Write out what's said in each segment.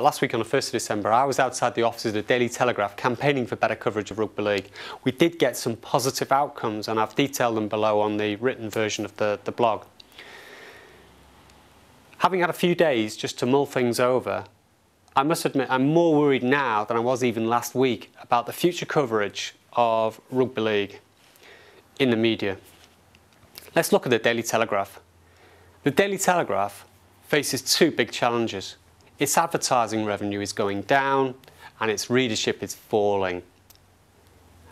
last week on the 1st of December, I was outside the offices of the Daily Telegraph campaigning for better coverage of Rugby League. We did get some positive outcomes, and I've detailed them below on the written version of the blog. Having had a few days just to mull things over, I must admit I'm more worried now than I was even last week about the future coverage of Rugby League in the media. Let's look at the Daily Telegraph. The Daily Telegraph faces two big challenges. Its advertising revenue is going down and its readership is falling.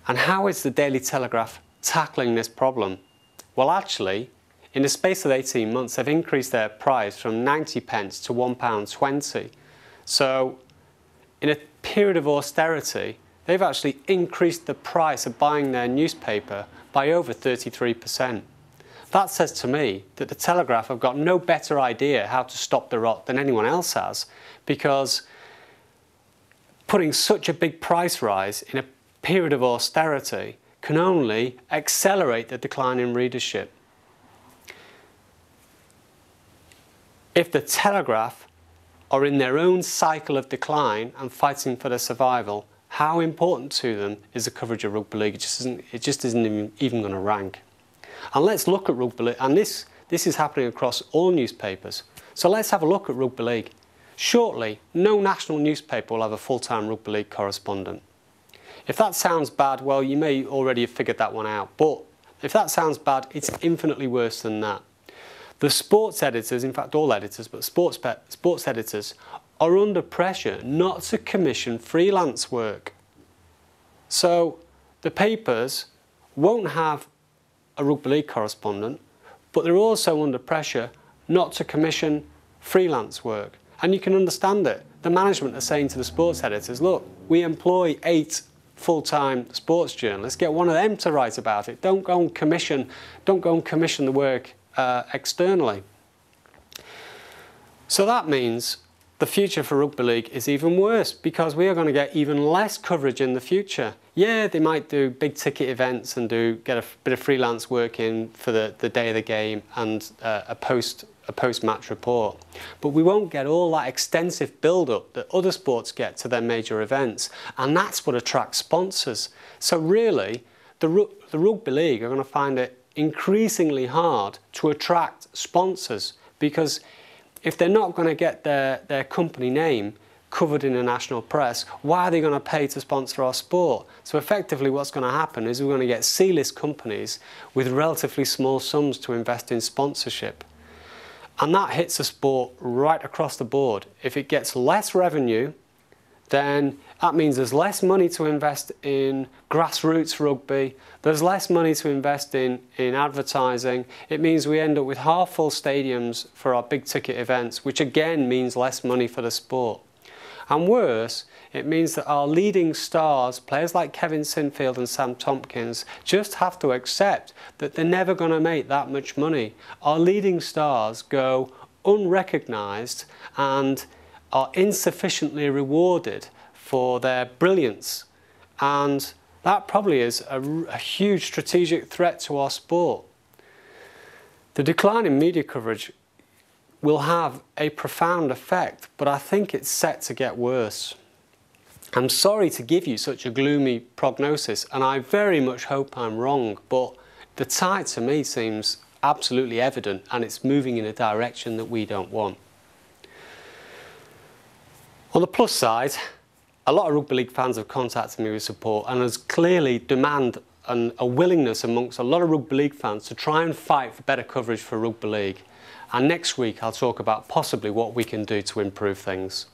And how is the Daily Telegraph tackling this problem? Well, actually, in the space of 18 months, they've increased their price from 90p to £1.20. So, in a period of austerity, they've actually increased the price of buying their newspaper by over 33%. That says to me that the Telegraph have got no better idea how to stop the rot than anyone else has, because putting such a big price rise in a period of austerity can only accelerate the decline in readership. If the Telegraph are in their own cycle of decline and fighting for their survival, how important to them is the coverage of Rugby League? It just isn't even going to rank. And let's look at Rugby League, and this is happening across all newspapers. So let's have a look at Rugby League. Shortly, no national newspaper will have a full-time Rugby League correspondent. If that sounds bad, well, you may already have figured that one out. But if that sounds bad, it's infinitely worse than that. The sports editors, in fact all editors, but sports editors, are under pressure not to commission freelance work. So the papers won't have a Rugby League correspondent, but they're also under pressure not to commission freelance work. And you can understand it. The management are saying to the sports editors, look, we employ 8 full-time sports journalists, get one of them to write about it. Don't go and commission the work externally. So that means the future for Rugby League is even worse, because we are going to get even less coverage in the future. Yeah, they might do big ticket events and get a bit of freelance work in for the day of the game and a post-match report. But we won't get all that extensive build-up that other sports get to their major events, and that's what attracts sponsors. So really, the Rugby League are going to find it increasingly hard to attract sponsors, because if they're not going to get their company name covered in the national press, why are they going to pay to sponsor our sport? So effectively what's going to happen is we're going to get C-list companies with relatively small sums to invest in sponsorship. And that hits the sport right across the board. If it gets less revenue, then that means there's less money to invest in grassroots rugby, there's less money to invest in advertising. It means we end up with half-full stadiums for our big ticket events, which again means less money for the sport. And worse, it means that our leading stars, players like Kevin Sinfield and Sam Tompkins, just have to accept that they're never going to make that much money. Our leading stars go unrecognised and are insufficiently rewarded for their brilliance, and that probably is a huge strategic threat to our sport. The decline in media coverage will have a profound effect, but I think it's set to get worse. I'm sorry to give you such a gloomy prognosis, and I very much hope I'm wrong, but the tide to me seems absolutely evident, and it's moving in a direction that we don't want. On the plus side, a lot of Rugby League fans have contacted me with support, and there's clearly demand and a willingness amongst a lot of Rugby League fans to try and fight for better coverage for Rugby League. And next week I'll talk about possibly what we can do to improve things.